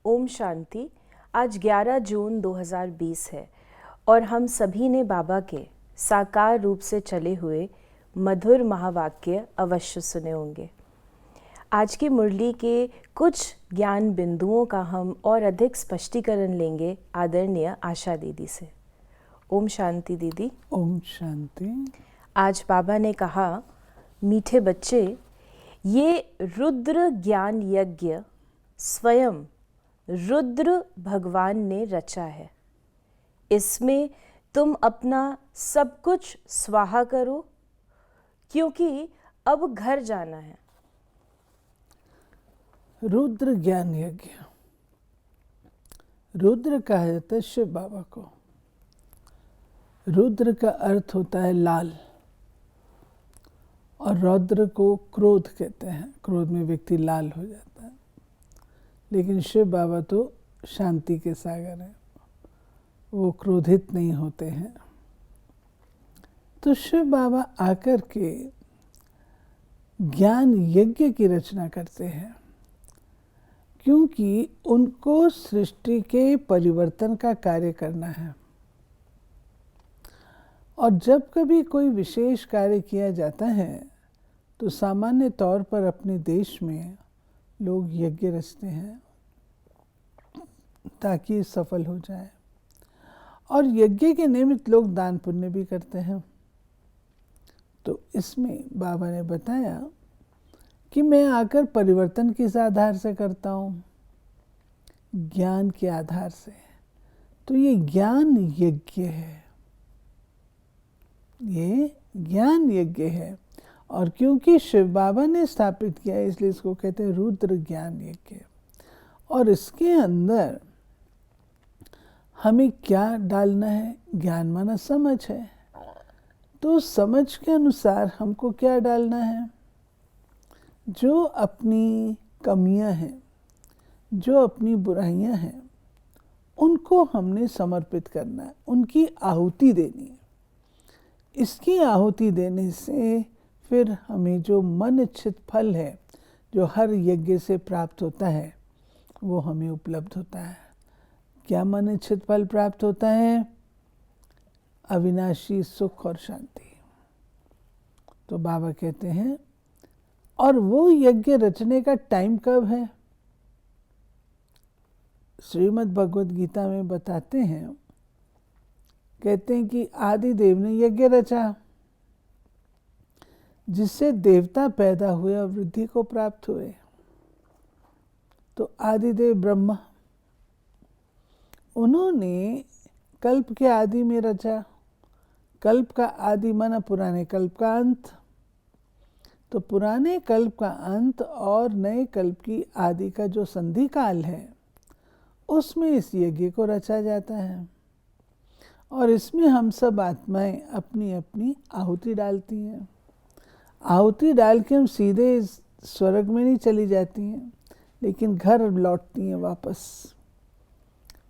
ओम शांति। आज 11 जून 2020 है और हम सभी ने बाबा के साकार रूप से चले हुए मधुर महावाक्य अवश्य सुने होंगे। आज की मुरली के कुछ ज्ञान बिंदुओं का हम और अधिक स्पष्टीकरण लेंगे आदरणीय आशा दीदी से। ओम शांति दीदी। ओम शांति। आज बाबा ने कहा, मीठे बच्चे, ये रुद्र ज्ञान यज्ञ स्वयं रुद्र भगवान ने रचा है। इसमें तुम अपना सब कुछ स्वाहा करो, क्योंकि अब घर जाना है। रुद्र ज्ञान यज्ञ, रुद्र कहा जाता है शिव बाबा को। रुद्र का अर्थ होता है लाल, और रौद्र को क्रोध कहते हैं। क्रोध में व्यक्ति लाल हो जाता है। लेकिन शिव बाबा तो शांति के सागर हैं, वो क्रोधित नहीं होते हैं। तो शिव बाबा आकर के ज्ञान यज्ञ की रचना करते हैं, क्योंकि उनको सृष्टि के परिवर्तन का कार्य करना है। और जब कभी कोई विशेष कार्य किया जाता है तो सामान्य तौर पर अपने देश में लोग यज्ञ रचते हैं ताकि सफल हो जाए, और यज्ञ के निमित्त लोग दान पुण्य भी करते हैं। तो इसमें बाबा ने बताया कि मैं आकर परिवर्तन किस आधार से करता हूँ? ज्ञान के आधार से। तो ये ज्ञान यज्ञ है, ये ज्ञान यज्ञ है। और क्योंकि शिव बाबा ने स्थापित किया है, इसलिए इसको कहते हैं रुद्र ज्ञान यज्ञ। और इसके अंदर हमें क्या डालना है? ज्ञान माना समझ है, तो समझ के अनुसार हमको क्या डालना है? जो अपनी कमियां हैं, जो अपनी बुराइयां हैं, उनको हमने समर्पित करना है, उनकी आहुति देनी है। इसकी आहुति देने से फिर हमें जो मन इच्छित फल है, जो हर यज्ञ से प्राप्त होता है, वो हमें उपलब्ध होता है। क्या मन इच्छित फल प्राप्त होता है? अविनाशी सुख और शांति। तो बाबा कहते हैं, और वो यज्ञ रचने का टाइम कब है? श्रीमद् भगवद गीता में बताते हैं, कहते हैं कि आदि देव ने यज्ञ रचा, जिससे देवता पैदा हुए और वृद्धि को प्राप्त हुए। तो आदिदेव ब्रह्मा, उन्होंने कल्प के आदि में रचा। कल्प का आदि माना पुराने कल्प का अंत। तो पुराने कल्प का अंत और नए कल्प की आदि का जो संधि काल है, उसमें इस यज्ञ को रचा जाता है। और इसमें हम सब आत्माएं अपनी अपनी आहुति डालती हैं। आहुति डाल के हम सीधे स्वर्ग में नहीं चली जाती हैं, लेकिन घर लौटती हैं,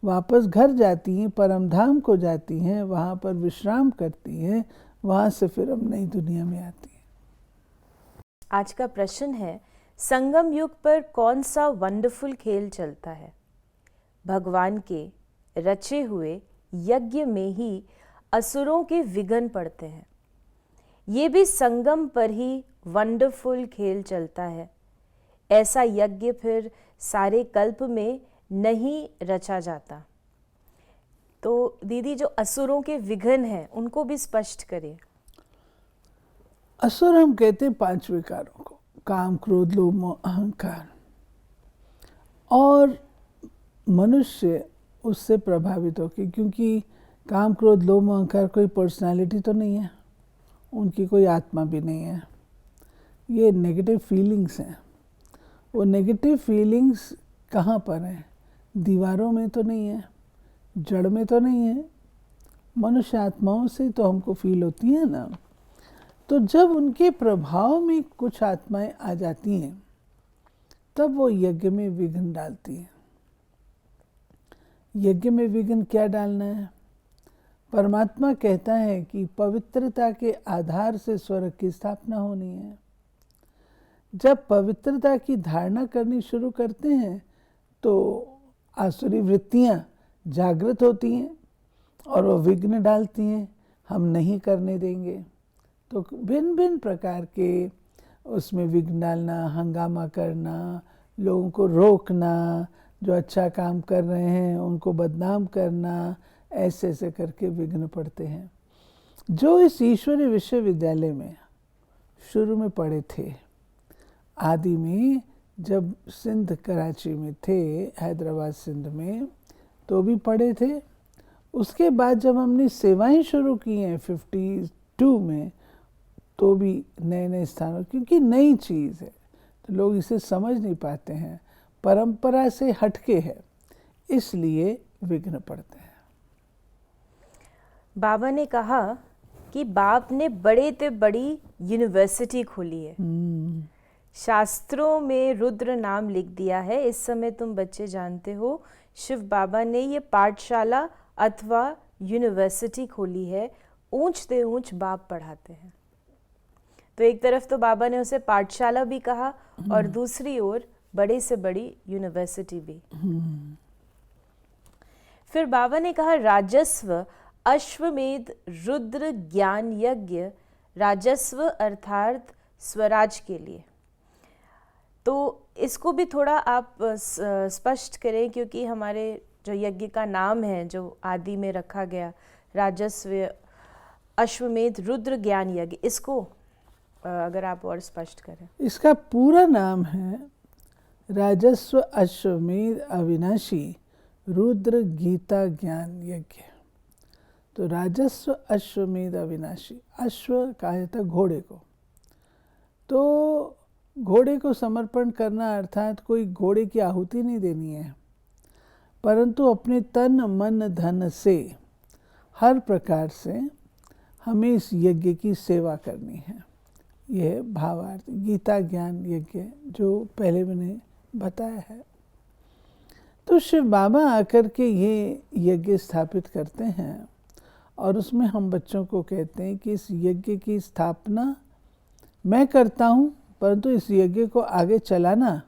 वापस घर जाती हैं, परम धाम को जाती हैं, वहाँ पर विश्राम करती हैं, वहाँ से फिर हम नई दुनिया में आती हैं। आज का प्रश्न है, संगम युग पर कौन सा वंडरफुल खेल चलता है? भगवान के रचे हुए यज्ञ में ही असुरों के विघ्न पड़ते हैं। ये भी संगम पर ही वंडरफुल खेल चलता है। ऐसा यज्ञ फिर सारे कल्प में नहीं रचा जाता। तो दीदी, जो असुरों के विघ्न हैं, उनको भी स्पष्ट करें। असुर हम कहते हैं 5 विकारों को, काम, क्रोध, लोभ, मोह, अहंकार। और मनुष्य उससे प्रभावित होकर, क्योंकि काम, क्रोध, लोभ, मोह, अहंकार कोई पर्सनालिटी तो नहीं है, उनकी कोई आत्मा भी नहीं है, ये नेगेटिव फीलिंग्स हैं। वो नेगेटिव फीलिंग्स कहाँ पर हैं? दीवारों में तो नहीं है, जड़ में तो नहीं है, मनुष्य आत्माओं से तो हमको फील होती है ना। तो जब उनके प्रभाव में कुछ आत्माएं आ जाती हैं, तब वो यज्ञ में विघ्न डालती हैं। यज्ञ में विघ्न क्या डालना है? परमात्मा कहता है कि पवित्रता के आधार से स्वर्ग की स्थापना होनी है। जब पवित्रता की धारणा करनी शुरू करते हैं तो आसुरी वृत्तियां जागृत होती हैं और वो विघ्न डालती हैं, हम नहीं करने देंगे। तो भिन्न भिन्न प्रकार के उसमें विघ्न डालना, हंगामा करना, लोगों को रोकना, जो अच्छा काम कर रहे हैं उनको बदनाम करना, ऐसे ऐसे करके विघ्न पड़ते हैं। जो इस ईश्वरीय विश्वविद्यालय में शुरू में पढ़े थे, आदि में जब सिंध कराची में थे, हैदराबाद सिंध में, तो भी पढ़े थे। उसके बाद जब हमने सेवाएं शुरू की हैं 52 में, तो भी नए नए स्थानों, क्योंकि नई चीज़ है तो लोग इसे समझ नहीं पाते हैं, परंपरा से हटके है, इसलिए विघ्न पड़ते हैं। बाबा ने कहा कि बाप ने बड़े ते बड़ी यूनिवर्सिटी खोली है, शास्त्रों में रुद्र नाम लिख दिया है। इस समय तुम बच्चे जानते हो, शिव बाबा ने ये पाठशाला अथवा यूनिवर्सिटी खोली है, ऊंच ते ऊंच बाप पढ़ाते हैं। तो एक तरफ तो बाबा ने उसे पाठशाला भी कहा और दूसरी ओर बड़े से बड़ी यूनिवर्सिटी भी। फिर बाबा ने कहा राजस्व अश्वमेध रुद्र ज्ञान यज्ञ, राजस्व अर्थात स्वराज के लिए। तो इसको भी थोड़ा आप स्पष्ट करें, क्योंकि हमारे जो यज्ञ का नाम है जो आदि में रखा गया, राजस्व अश्वमेध रुद्र ज्ञान यज्ञ, इसको अगर आप और स्पष्ट करें। इसका पूरा नाम है राजस्व अश्वमेध अविनाशी रुद्र गीता ज्ञान यज्ञ। तो राजस्व अश्वमेध अविनाशी, अश्व कहा था घोड़े को, तो घोड़े को समर्पण करना अर्थात कोई घोड़े की आहुति नहीं देनी है, परंतु अपने तन मन धन से हर प्रकार से हमें इस यज्ञ की सेवा करनी है। यह भावार्थ गीता ज्ञान यज्ञ जो पहले मैंने बताया है। तो शिव बाबा आकर के ये यज्ञ स्थापित करते हैं और उसमें हम बच्चों को कहते हैं कि इस यज्ञ की स्थापना मैं करता हूँ, परंतु इस यज्ञ को आगे चलाना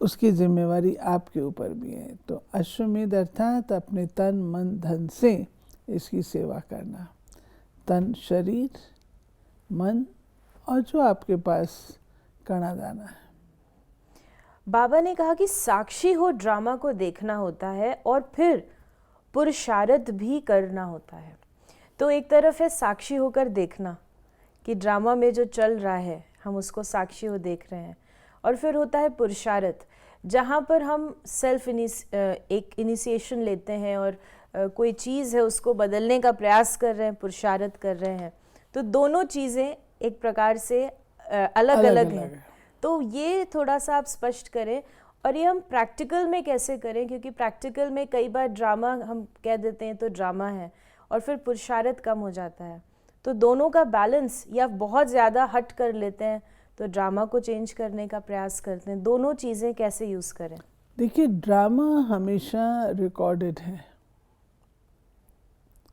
उसकी जिम्मेवारी आपके ऊपर भी है। तो अश्वमेध अर्थात अपने तन मन धन से इसकी सेवा करना, तन शरीर मन और जो आपके पास कणा दाना है। बाबा ने कहा कि साक्षी हो ड्रामा को देखना होता है और फिर पुरुषार्थ भी करना होता है। तो एक तरफ है साक्षी होकर देखना कि ड्रामा में जो चल रहा है हम उसको साक्षी हो देख रहे हैं, और फिर होता है पुरुषार्थ, जहाँ पर हम एक इनिशिएशन लेते हैं और कोई चीज़ है उसको बदलने का प्रयास कर रहे हैं, पुरुषार्थ कर रहे हैं। तो दोनों चीज़ें एक प्रकार से अलग अलग हैं। तो ये थोड़ा सा आप स्पष्ट करें, और ये हम प्रैक्टिकल में कैसे करें, क्योंकि प्रैक्टिकल में कई बार ड्रामा हम कह देते हैं तो ड्रामा है और फिर पुरुषार्थ कम हो जाता है। तो दोनों का बैलेंस, या बहुत ज़्यादा हट कर लेते हैं तो ड्रामा को चेंज करने का प्रयास करते हैं, दोनों चीज़ें कैसे यूज़ करें? देखिए, ड्रामा हमेशा रिकॉर्डेड है।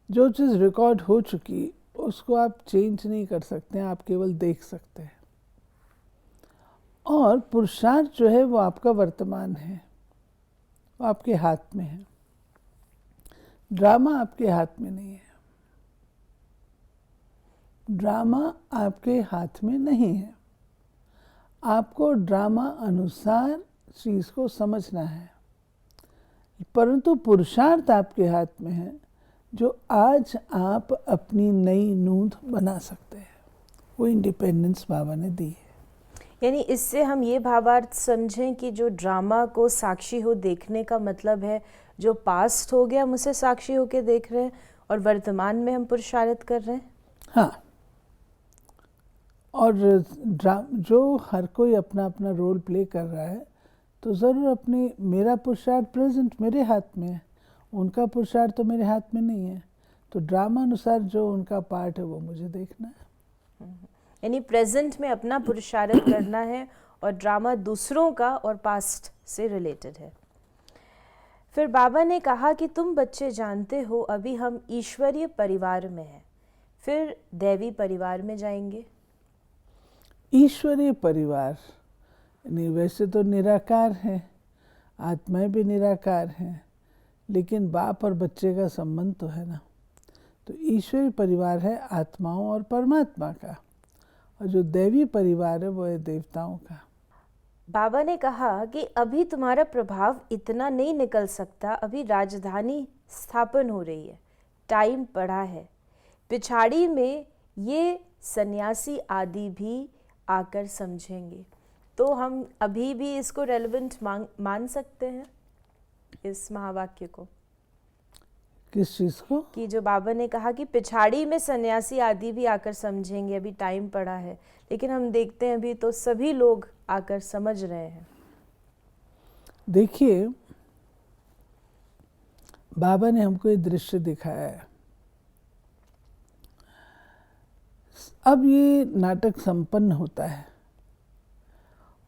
जो चीज़ रिकॉर्ड हो चुकी उसको आप चेंज नहीं कर सकते हैं, आप केवल देख सकते हैं। और पुरुषार्थ जो है वो आपका वर्तमान है, वो आपके हाथ में है। ड्रामा आपके हाथ में नहीं है, ड्रामा आपके हाथ में नहीं है। आपको ड्रामा अनुसार चीज़ को समझना है, परंतु पुरुषार्थ आपके हाथ में है, जो आज आप अपनी नई नूंद बना सकते हैं। वो इंडिपेंडेंस बाबा ने दी है। यानी इससे हम ये भावार्थ समझें कि जो ड्रामा को साक्षी हो देखने का मतलब है, जो पास्ट हो गया हम उसे साक्षी होके देख रहे हैं और वर्तमान में हम पुरुषार्थ कर रहे हैं। हाँ, और जो हर कोई अपना अपना रोल प्ले कर रहा है, तो ज़रूर अपने, मेरा पुरुषार्थ प्रेजेंट मेरे हाथ में है, उनका पुरुषार्थ तो मेरे हाथ में नहीं है। तो ड्रामा अनुसार जो उनका पार्ट है वो मुझे देखना है। यानी प्रेजेंट में अपना पुरुषार्थ करना है और ड्रामा दूसरों का और पास्ट से रिलेटेड है। फिर बाबा ने कहा कि तुम बच्चे जानते हो अभी हम ईश्वरीय परिवार में हैं, फिर दैवी परिवार में जाएंगे। ईश्वरीय परिवार नहीं, वैसे तो निराकार है, आत्माएं भी निराकार हैं, लेकिन बाप और बच्चे का संबंध तो है ना। तो ईश्वरी परिवार है आत्माओं और परमात्मा का, और जो दैवी परिवार है वो है देवताओं का। बाबा ने कहा कि अभी तुम्हारा प्रभाव इतना नहीं निकल सकता, अभी राजधानी स्थापन हो रही है, टाइम पड़ा है। पिछाड़ी में ये सन्यासी आदि भी आकर समझेंगे। तो हम अभी भी इसको रेलेवेंट मान सकते हैं, इस महावाक्य को। किस चीज़ को? कि जो बाबा ने कहा कि पिछाड़ी में सन्यासी आदि भी आकर समझेंगे, अभी टाइम पड़ा है, लेकिन हम देखते हैं अभी तो सभी लोग आकर समझ रहे हैं। देखिए, बाबा ने हमको ये दृश्य दिखाया है। अब ये नाटक संपन्न होता है,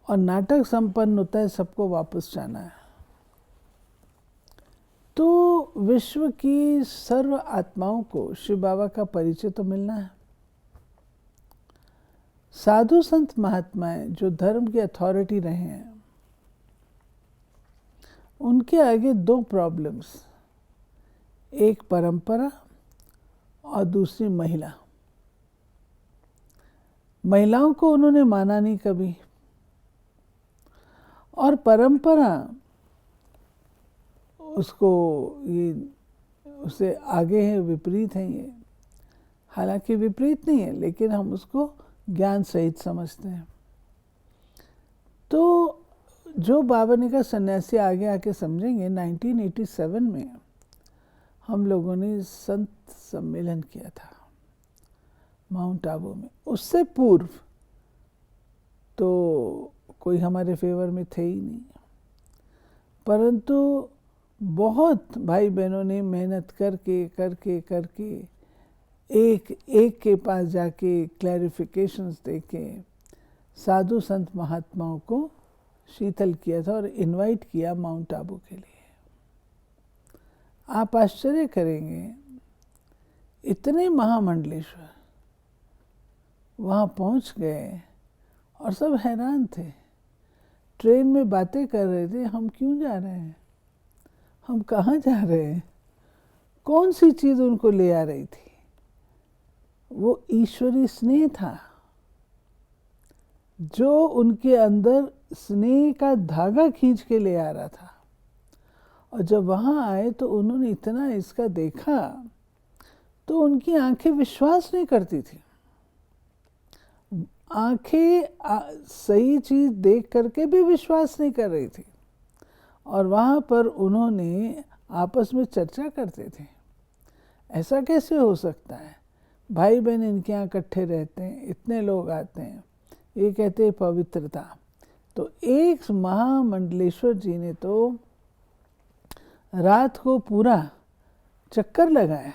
और नाटक संपन्न होता है, सबको वापस जाना है। तो विश्व की सर्व आत्माओं को शिव बाबा का परिचय तो मिलना है। साधु संत महात्माएं जो धर्म की अथॉरिटी रहे हैं, उनके आगे दो प्रॉब्लम्स, एक परंपरा और दूसरी महिला। महिलाओं को उन्होंने माना नहीं कभी, और परंपरा उसको ये उससे आगे है, विपरीत है ये। हालांकि विपरीत नहीं है, लेकिन हम उसको ज्ञान सहित समझते हैं। तो जो बाबा ने कहा सन्यासी आगे आके समझेंगे, 1987 में हम लोगों ने संत सम्मेलन किया था माउंट आबू में। उससे पूर्व तो कोई हमारे फेवर में थे ही नहीं, परंतु बहुत भाई बहनों ने मेहनत करके करके करके एक एक के पास जाके क्लैरिफिकेशंस देके साधु संत महात्माओं को शीतल किया था और इनवाइट किया माउंट आबू के लिए। आप आश्चर्य करेंगे, इतने महामंडलेश्वर वहाँ पहुँच गए और सब हैरान थे। ट्रेन में बातें कर रहे थे, हम क्यों जा रहे हैं, हम कहाँ जा रहे हैं। कौन सी चीज़ उनको ले आ रही थी? वो ईश्वरी स्नेह था, जो उनके अंदर स्नेह का धागा खींच के ले आ रहा था। और जब वहाँ आए तो उन्होंने इतना इसका देखा तो उनकी आंखें विश्वास नहीं करती थी। आंखें सही चीज़ देख करके भी विश्वास नहीं कर रही थी। और वहाँ पर उन्होंने आपस में चर्चा करते थे, ऐसा कैसे हो सकता है, भाई बहन इनके यहाँ इकट्ठे रहते हैं, इतने लोग आते हैं, ये कहते हैं पवित्रता। तो एक महामंडलेश्वर जी ने तो रात को पूरा चक्कर लगाया,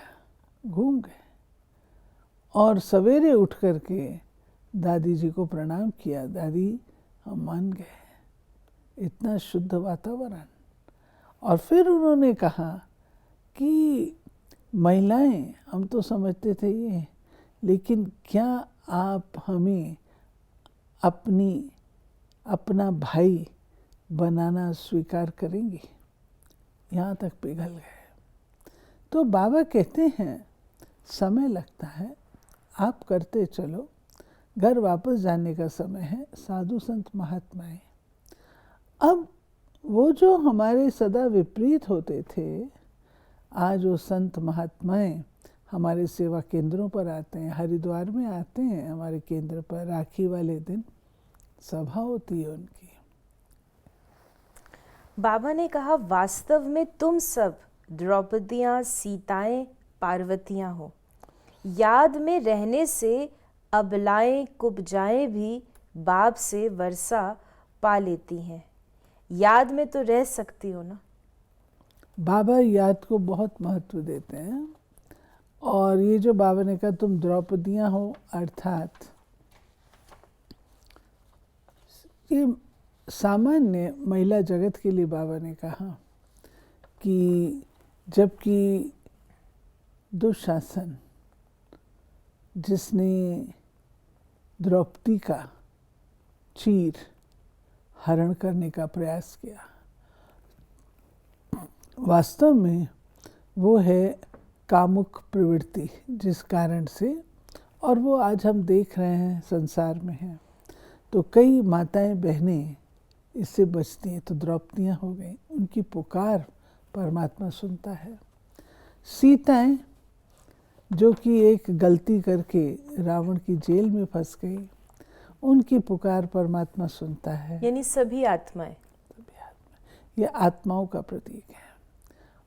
घूम गए, और सवेरे उठ करके दादी जी को प्रणाम किया। दादी हम मान गए, इतना शुद्ध वातावरण। और फिर उन्होंने कहा कि महिलाएं, हम तो समझते थे ये, लेकिन क्या आप हमें अपना भाई बनाना स्वीकार करेंगी? यहाँ तक पिघल गए। तो बाबा कहते हैं समय लगता है, आप करते चलो, घर वापस जाने का समय है। साधु संत महात्माएं, अब वो जो हमारे सदा विपरीत होते थे, आज वो संत महात्माएं हमारे सेवा केंद्रों पर आते हैं, हरिद्वार में आते हैं हमारे केंद्र पर। राखी वाले दिन सभा होती है उनकी। बाबा ने कहा वास्तव में तुम सब द्रौपदियाँ, सीताएं, पार्वतियाँ हो। याद में रहने से अबलाएं कुब्जाएं भी बाप से वर्षा पा लेती हैं। याद में तो रह सकती हो ना। बाबा याद को बहुत महत्व देते हैं। और ये जो बाबा ने कहा तुम द्रौपदियाँ हो, अर्थात ये सामान्य महिला जगत के लिए बाबा ने कहा कि जबकि दुशासन, जिसने द्रौपदी का चीर हरण करने का प्रयास किया, वास्तव में वो है कामुक प्रवृत्ति, जिस कारण से, और वो आज हम देख रहे हैं संसार में है। तो कई माताएं बहनें इससे बचती हैं। तो द्रौपदियाँ हो गई, उनकी पुकार परमात्मा सुनता है। सीताएं जो कि एक गलती करके रावण की जेल में फंस गई, उनकी पुकार परमात्मा सुनता है। यानी सभी आत्माएं, ये आत्माओं का प्रतीक है,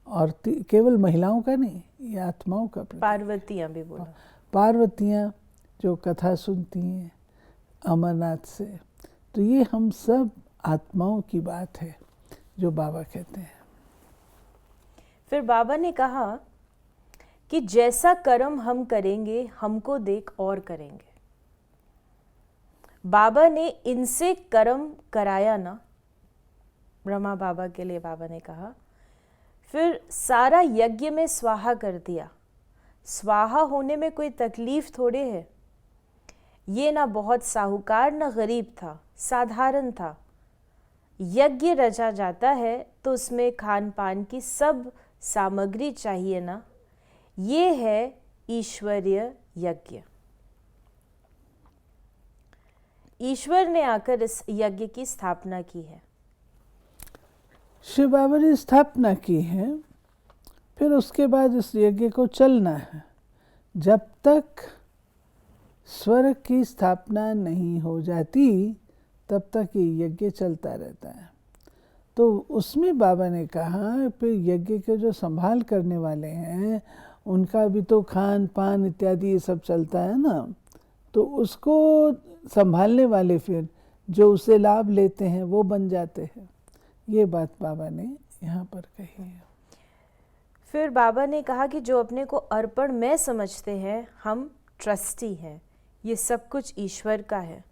और केवल महिलाओं का नहीं, ये आत्माओं का प्रतीक। पार्वतियां भी बोला, पार्वतियाँ जो कथा सुनती हैं अमरनाथ से, तो ये हम सब आत्माओं की बात है जो बाबा कहते हैं। फिर बाबा ने कहा कि जैसा कर्म हम करेंगे हमको देख और करेंगे। बाबा ने इनसे कर्म कराया ना, ब्रह्मा बाबा के लिए बाबा ने कहा, फिर सारा यज्ञ में स्वाहा कर दिया। स्वाहा होने में कोई तकलीफ थोड़े है। ये ना बहुत साहूकार ना गरीब था, साधारण था। यज्ञ रचा जाता है तो उसमें खान पान की सब सामग्री चाहिए ना। ये है ईश्वरीय यज्ञ। ईश्वर ने आकर इस यज्ञ की स्थापना की है। शिव बाबा ने स्थापना की है, फिर उसके बाद इस यज्ञ को चलना है। जब तक स्वर्ग की स्थापना नहीं हो जाती तब तक ये यज्ञ चलता रहता है। तो उसमें बाबा ने कहा फिर यज्ञ के जो संभाल करने वाले हैं उनका भी तो खान पान इत्यादि ये सब चलता है ना, तो उसको संभालने वाले फिर जो उसे लाभ लेते हैं वो बन जाते हैं। ये बात बाबा ने यहाँ पर कही है। फिर बाबा ने कहा कि जो अपने को अर्पण में समझते हैं, हम ट्रस्टी हैं, ये सब कुछ ईश्वर का है।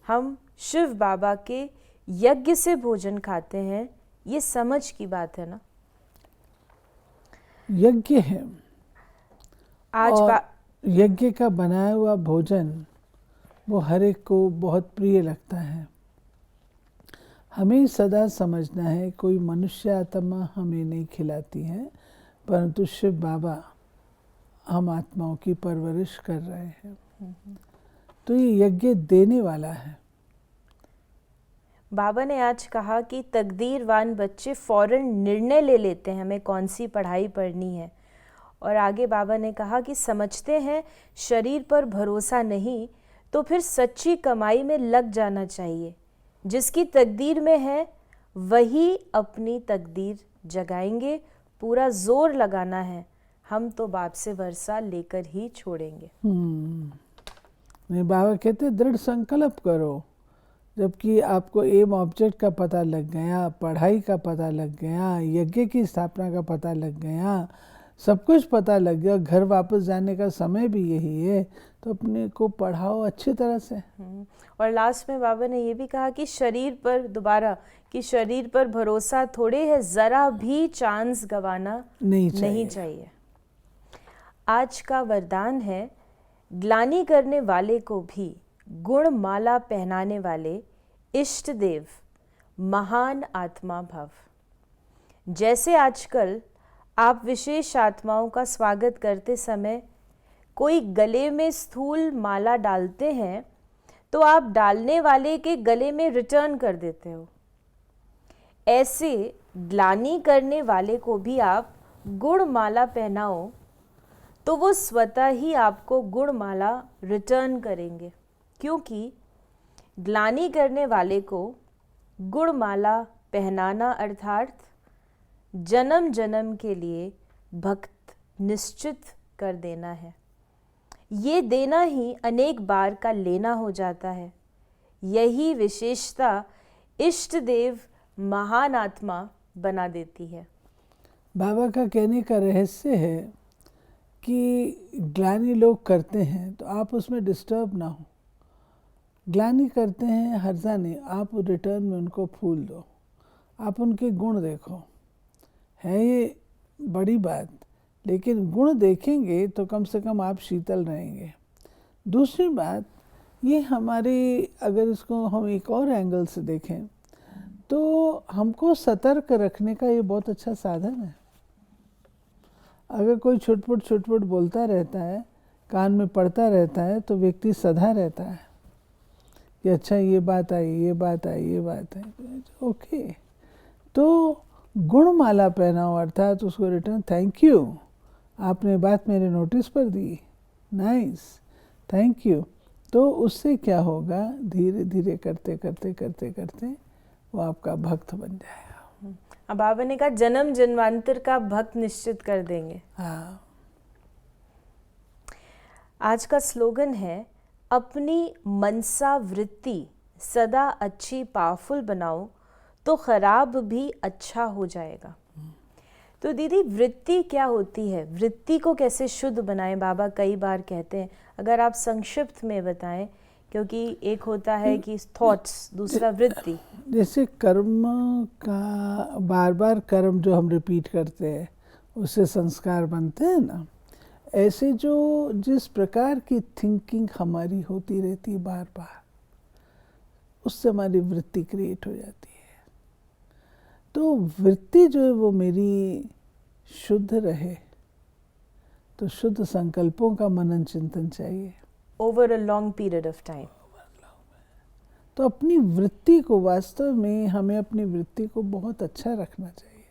हम शिव बाबा के यज्ञ से भोजन खाते हैं, ये समझ की बात है ना। यज्ञ है आज और यज्ञ का बनाया हुआ भोजन वो हर एक को बहुत प्रिय लगता है। हमें सदा समझना है कोई मनुष्य आत्मा हमें नहीं खिलाती है, परंतु शिव बाबा हम आत्माओं की परवरिश कर रहे हैं। तो ये यज्ञ देने वाला है। बाबा ने आज कहा कि तकदीरवान बच्चे फौरन निर्णय ले लेते हैं हमें कौन सी पढ़ाई पढ़नी है। और आगे बाबा ने कहा कि समझते हैं शरीर पर भरोसा नहीं तो फिर सच्ची कमाई में लग जाना चाहिए। जिसकी तकदीर में है वही अपनी तकदीर जगाएंगे। पूरा जोर लगाना है, हम तो बाप से वर्षा लेकर ही छोड़ेंगे। नहीं, बाबा कहते दृढ़ संकल्प करो। जबकि आपको एम ऑब्जेक्ट का पता लग गया, पढ़ाई का पता लग गया, यज्ञ की स्थापना का पता लग गया, सब कुछ पता लग गया, घर वापस जाने का समय भी यही है, तो अपने को पढ़ाओ अच्छी तरह से। और लास्ट में बाबा ने ये भी कहा कि शरीर पर दोबारा कि शरीर पर भरोसा थोड़े है, ज़रा भी चांस गंवाना नहीं चाहिए। आज का वरदान है, ग्लानि करने वाले को भी गुण माला पहनाने वाले इष्ट देव महान आत्मा भव। जैसे आजकल आप विशेष आत्माओं का स्वागत करते समय कोई गले में स्थूल माला डालते हैं तो आप डालने वाले के गले में रिटर्न कर देते हो। ऐसे ग्लानि करने वाले को भी आप गुण माला पहनाओ तो वो स्वतः ही आपको गुण माला रिटर्न करेंगे, क्योंकि ग्लानि करने वाले को गुण माला पहनाना अर्थात जन्म जन्म के लिए भक्त निश्चित कर देना है। ये देना ही अनेक बार का लेना हो जाता है। यही विशेषता इष्ट देव महान आत्मा बना देती है। बाबा का कहने का रहस्य है कि ग्लानि लोग करते हैं तो आप उसमें डिस्टर्ब ना हो। ग्लानि करते हैं हर्जा नहीं, आप रिटर्न में उनको फूल दो, आप उनके गुण देखो। है ये बड़ी बात, लेकिन गुण देखेंगे तो कम से कम आप शीतल रहेंगे। दूसरी बात ये हमारे, अगर इसको हम एक और एंगल से देखें तो हमको सतर्क रखने का ये बहुत अच्छा साधन है। अगर कोई छुटपुट बोलता रहता है, कान में पड़ता रहता है, तो व्यक्ति सधा रहता है कि अच्छा ये बात आई। ओके, तो गुणमाला पहनाओ, अर्थात उसको रिटर्न थैंक यू, आपने बात मेरे नोटिस पर दी, नाइस, थैंक यू। तो उससे क्या होगा, धीरे धीरे करते वो आपका भक्त बन जाएगा। अब बाबा ने कहा जन्म जन्मांतर का भक्त निश्चित कर देंगे। हाँ। आज का स्लोगन है, अपनी मनसा वृत्ति सदा अच्छी पावरफुल बनाओ तो खराब भी अच्छा हो जाएगा। तो दीदी, वृत्ति क्या होती है, वृत्ति को कैसे शुद्ध बनाएं? बाबा कई बार कहते हैं, अगर आप संक्षिप्त में बताएं, क्योंकि एक होता है कि थॉट्स, दूसरा वृत्ति। जैसे कर्म का बार बार कर्म जो हम रिपीट करते हैं उससे संस्कार बनते हैं ना, ऐसे जो जिस प्रकार की थिंकिंग हमारी होती रहती है बार बार, उससे हमारी वृत्ति क्रिएट हो जाती है। तो वृत्ति जो है वो मेरी शुद्ध रहे, तो शुद्ध संकल्पों का मनन चिंतन चाहिए over a long period of time. तो अपनी वृत्ति को, वास्तव में हमें अपनी वृत्ति को बहुत अच्छा रखना चाहिए।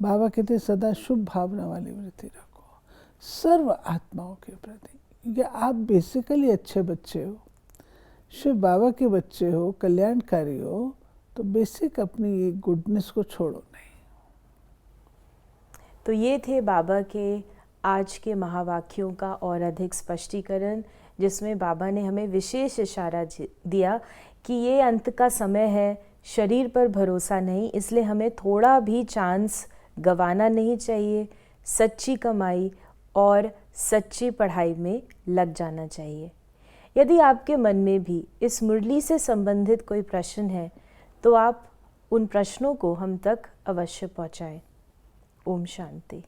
बाबा कहते सदा शुभ भावना वाली वृत्ति रखो सर्व आत्माओं के प्रति, क्योंकि आप बेसिकली अच्छे बच्चे हो, शिव बाबा के बच्चे हो, कल्याणकारी हो, तो बेसिक अपनी ये गुडनेस को छोड़ो नहीं। तो ये थे बाबा के आज के महावाक्यों का और अधिक स्पष्टीकरण, जिसमें बाबा ने हमें विशेष इशारा दिया कि ये अंत का समय है, शरीर पर भरोसा नहीं, इसलिए हमें थोड़ा भी चांस गंवाना नहीं चाहिए। सच्ची कमाई और सच्ची पढ़ाई में लग जाना चाहिए। यदि आपके मन में भी इस मुरली से संबंधित कोई प्रश्न है तो आप उन प्रश्नों को हम तक अवश्य पहुंचाएं। ओम शांति।